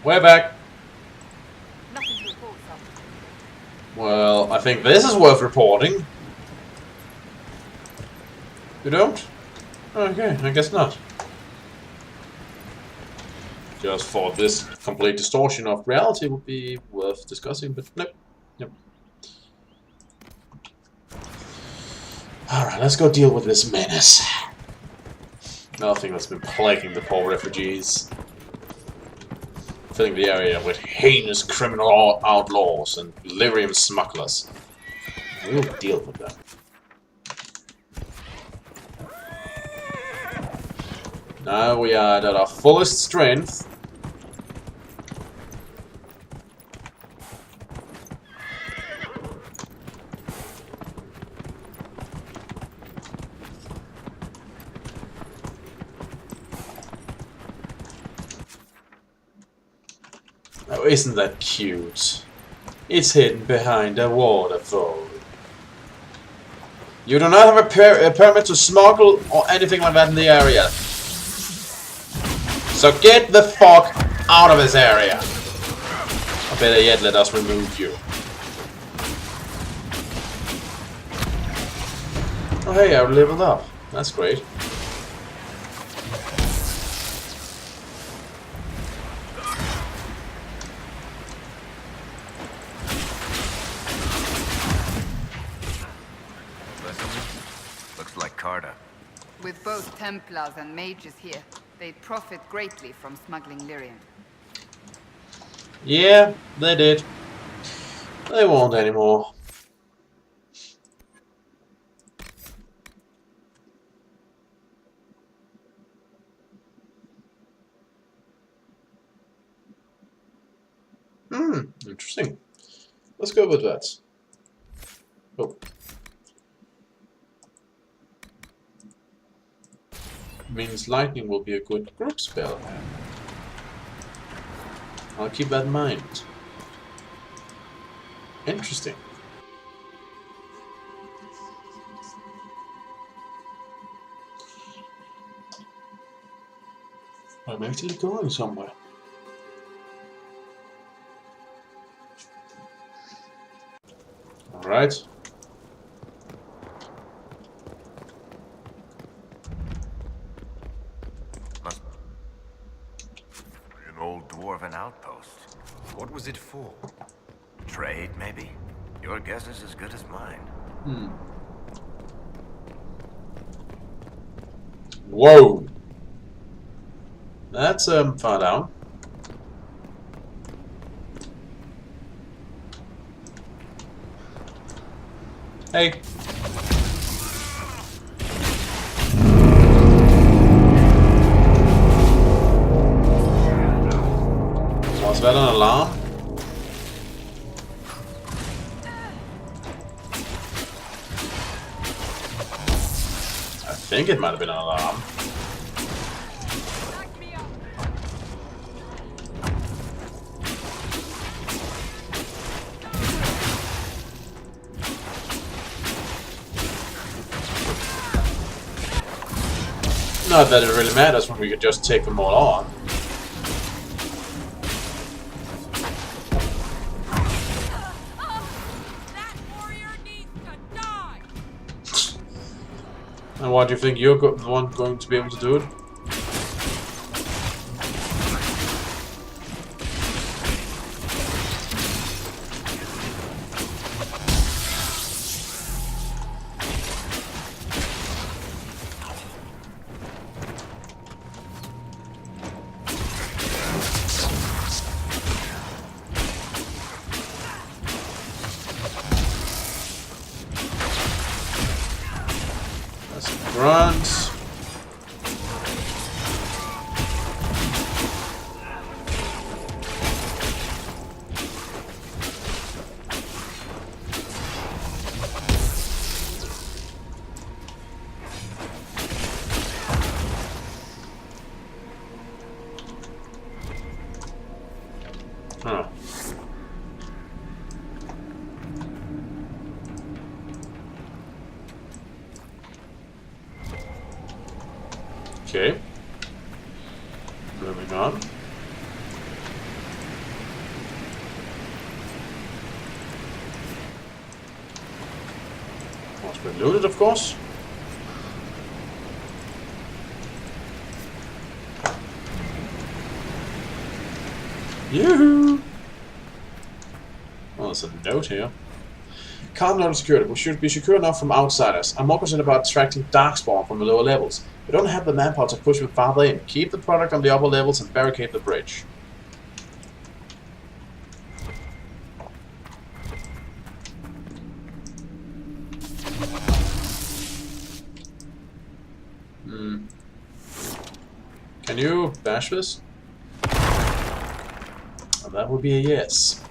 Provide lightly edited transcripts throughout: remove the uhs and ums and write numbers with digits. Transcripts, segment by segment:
We're back. Nothing to report, sir. Well, I think this is worth reporting. You don't? Okay, I guess not. Just thought this complete distortion of reality would be worth discussing, but nope. Nope. Alright, let's go deal with this menace. Another thing that's been plaguing the poor refugees. Filling the area with heinous criminal outlaws and lyrium smugglers. We'll deal with them. Now we are at our fullest strength. Oh, isn't that cute? It's hidden behind a waterfall. You do not have a permit to smuggle or anything like that in the area. So get the fuck out of this area. Or better yet, let us remove you. Oh hey, I've leveled up. That's great. Looks like Carta. With both Templars and mages here, they profit greatly from smuggling lyrium. Yeah, they did. They won't anymore. Interesting. Let's go with that. Oh. Means lightning will be a good group spell. I'll keep that in mind. Interesting. I'm actually going somewhere. Alright. An old dwarven outpost. What was it for? Trade, maybe? Your guess is as good as mine. Whoa! That's far down. Hey. Was that an alarm? I think it might have been an alarm. Not that it really matters when we could just take them all on. That warrior needs to die. And why do you think you're the one going to be able to do it? Grunts. Huh. Okay. Moving on. Must be looted, of course. Yoo-hoo! Oh, there's a note here. Can't know security. We should be secure enough from outsiders. I'm more concerned about attracting darkspawn from the lower levels. We don't have the manpower to push them farther in. Keep the product on the upper levels and barricade the bridge. Can you bash this? Well, that would be a yes.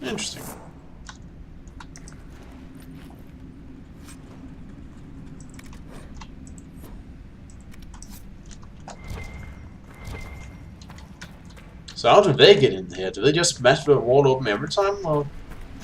Interesting. So how do they get in here? Do they just smash the wall open every time, or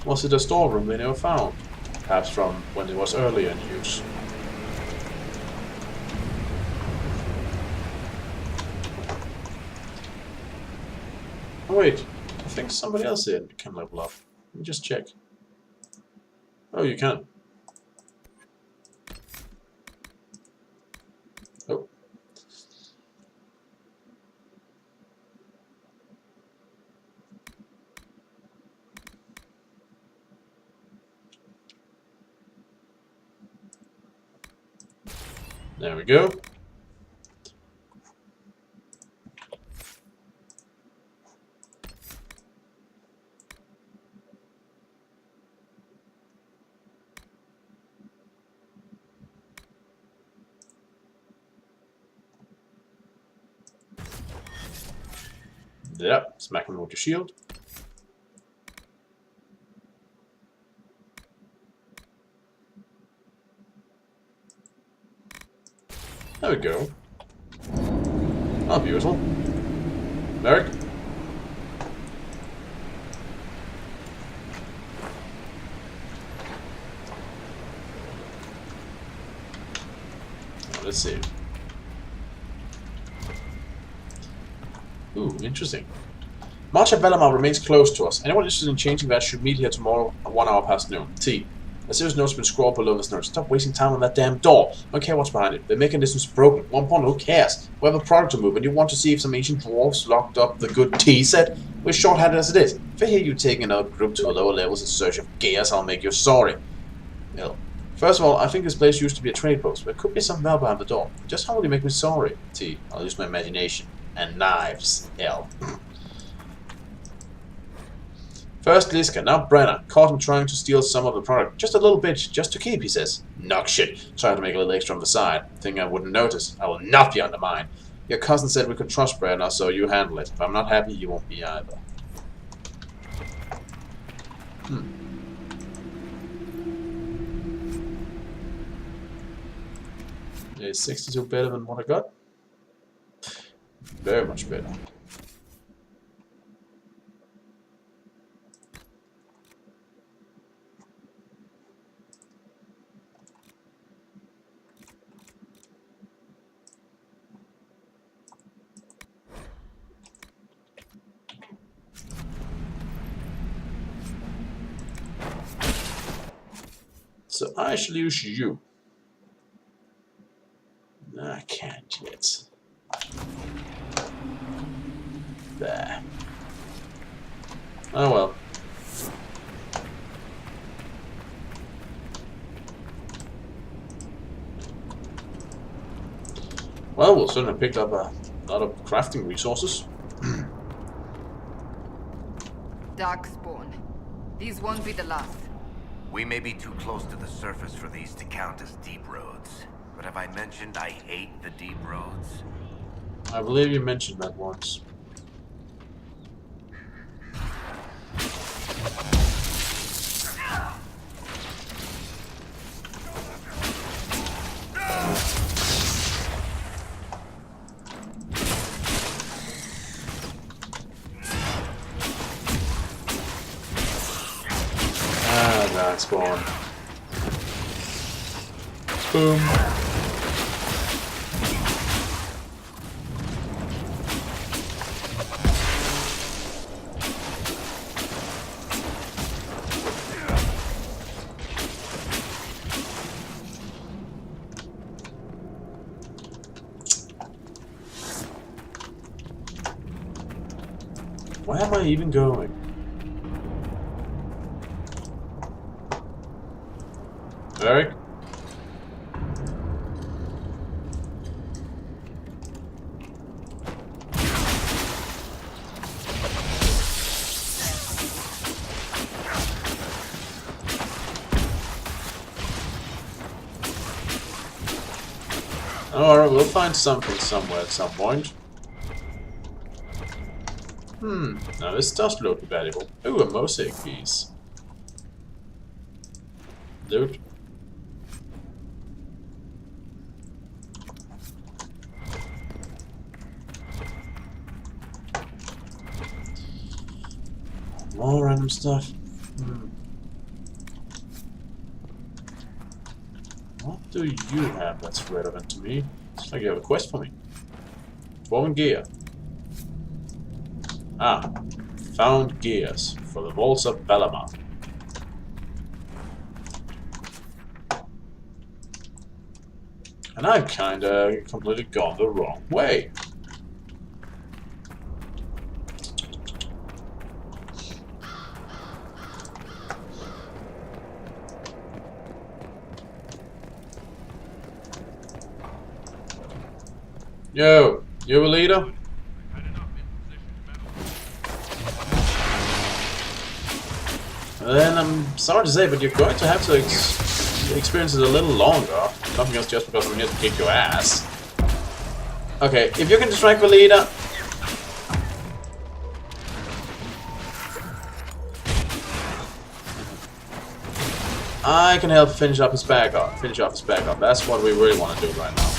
was it a storeroom they never found? Perhaps from when it was earlier in use. Oh wait, I think somebody else here can level up. Let me just check. Oh, you can. Oh. There we go. Yep, smack him with your shield. There we go. Oh, beautiful. Merrick? Oh, let's see. Ooh, interesting. March of Valamar remains closed to us. Anyone interested in changing that should meet here tomorrow at 1 hour past noon. T. A serious note's been scrawled below this note. Stop wasting time on that damn door. Don't care what's behind it. The mechanism's broken. One point, who cares? We have a product to move, and you want to see if some ancient dwarves locked up the good tea set? We're short-handed as it is. If I hear you taking another group to the lower levels in search of gears, I'll make you sorry. Well, first of all, I think this place used to be a trade post, but there could be some valve behind the door. Just how will you make me sorry? T. I'll use my imagination. And knives. L. First Liska, now Brenna. Caught him trying to steal some of the product. Just a little bit, just to keep, he says. Knock shit. Trying to make a little extra on the side. Think I wouldn't notice. I will not be undermined. Your cousin said we could trust Brenna, so you handle it. If I'm not happy, you won't be either. Is 62 better than what I got? Very much better. So I shall use you. I can't yet. There. Oh well. Well, we'll certainly pick up a lot of crafting resources. Darkspawn. These won't be the last. We may be too close to the surface for these to count as deep roads. But have I mentioned I hate the deep roads? I believe you mentioned that once. Darkspawn. Boom. Where am I even going? Eric? Alright, we'll find something somewhere at some point. Now this does look valuable. Ooh, a mosaic piece. Loot. More random stuff. What do you have that's relevant to me? Looks like you have a quest for me. Dwarven gear. Ah, found gears for the vaults of Balamar. And I've kinda completely gone the wrong way. Yo, you a leader? Then I'm sorry to say, but you're going to have to experience it a little longer. Nothing else, just because I'm here to kick your ass. Okay, if you can distract the leader. I can help finish off his backup. That's what we really want to do right now.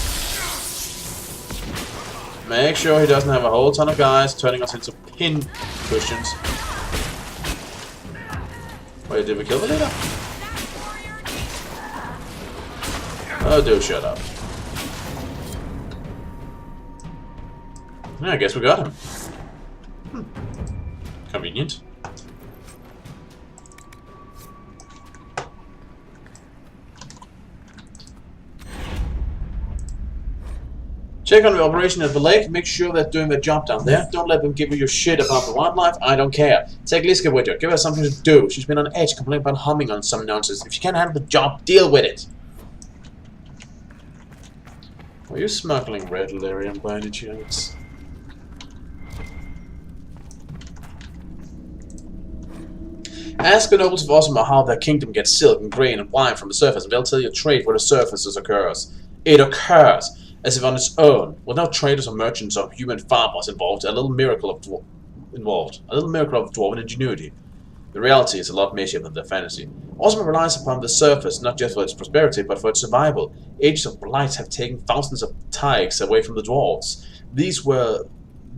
Make sure he doesn't have a whole ton of guys turning us into pin cushions. Wait, did we kill the leader? Oh, dude, shut up. Yeah, I guess we got him. Convenient. Check on the operation at the lake. Make sure they're doing their job down there. Don't let them give you your shit about the wildlife. I don't care. Take Liska with you. Give her something to do. She's been on edge, complaining about humming on some nonsense. If you can't handle the job, deal with it. Were you smuggling red lyrium by any chance? Ask the nobles of Osma how their kingdom gets silk and grain and wine from the surface, and they'll tell you trade where the surfaces occurs. It occurs, as if on its own, with no traders or merchants or human farmers involved. A little miracle of dwarven ingenuity. The reality is a lot messier than the fantasy. Osma relies upon the surface, not just for its prosperity, but for its survival. Ages of blight have taken thousands of tykes away from the dwarves. These were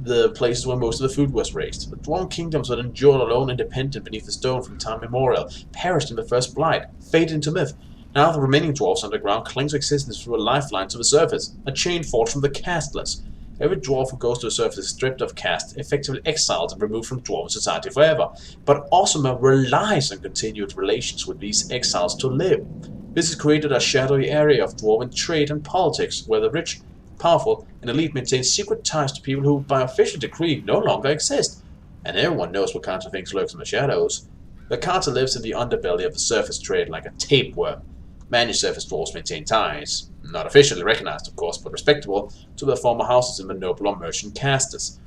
the places where most of the food was raised. The dwarven kingdoms that endured alone independent beneath the stone from time immemorial, perished in the first blight, faded into myth. Now the remaining dwarves underground cling to existence through a lifeline to the surface, a chain forged from the casteless. Every dwarf who goes to the surface is stripped of caste, effectively exiled and removed from dwarven society forever. But Osma relies on continued relations with these exiles to live. This has created a shadowy area of dwarven trade and politics, where the rich, powerful, and elite maintain secret ties to people who, by official decree, no longer exist. And everyone knows what kinds of things lurks in the shadows. The Carta lives in the underbelly of the surface trade like a tapeworm. Many surface dwarves maintain ties, not officially recognized of course, but respectable, to their former houses in the noble or merchant castes.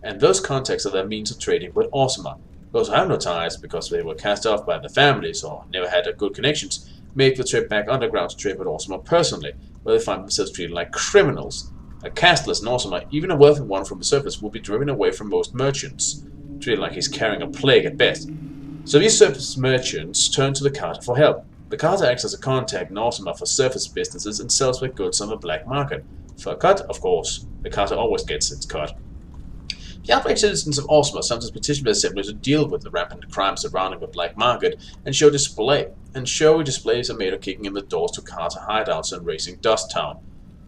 And those contacts are their means of trading with Osma. Those who have no ties, because they were cast off by their families or never had good connections, make the trip back underground to trade with Osma personally, where they find themselves treated like criminals. A casteless in Osma, even a wealthy one from the surface, will be driven away from most merchants, treated like he's carrying a plague at best. So these surface merchants turn to the Carta for help. The Carta acts as a contact in Osma for surface businesses and sells their goods on the black market. For a cut, of course. The Carta always gets its cut. The outraged citizens of Osma sometimes petition the assembly to deal with the rampant crimes surrounding the black market and show displays are made of kicking in the doors to Carta hideouts and raising Dust Town.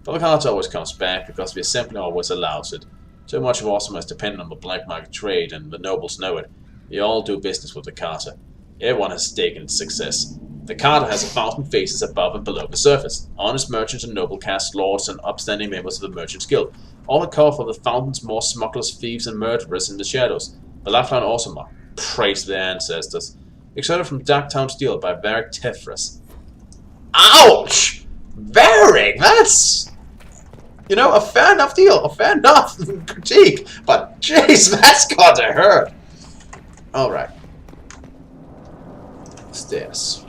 But the Carta always comes back because the assembly always allows it. So much of Osma is dependent on the black market trade, and the nobles know it. They all do business with the Carta. Everyone has a stake in its success. The Carta has 1,000 faces above and below the surface. Honest merchants and noble caste lords and upstanding members of the Merchants Guild. All that cover for the thousands more smugglers, thieves, and murderers in the shadows. The lifeline Awesome. Praise the ancestors. Excerpted from Darktown Steel by Varric Tefris. Ouch! Varric! That's... You know, a fair enough deal. A fair enough critique. But, jeez, that's gotta hurt. Alright. Stairs.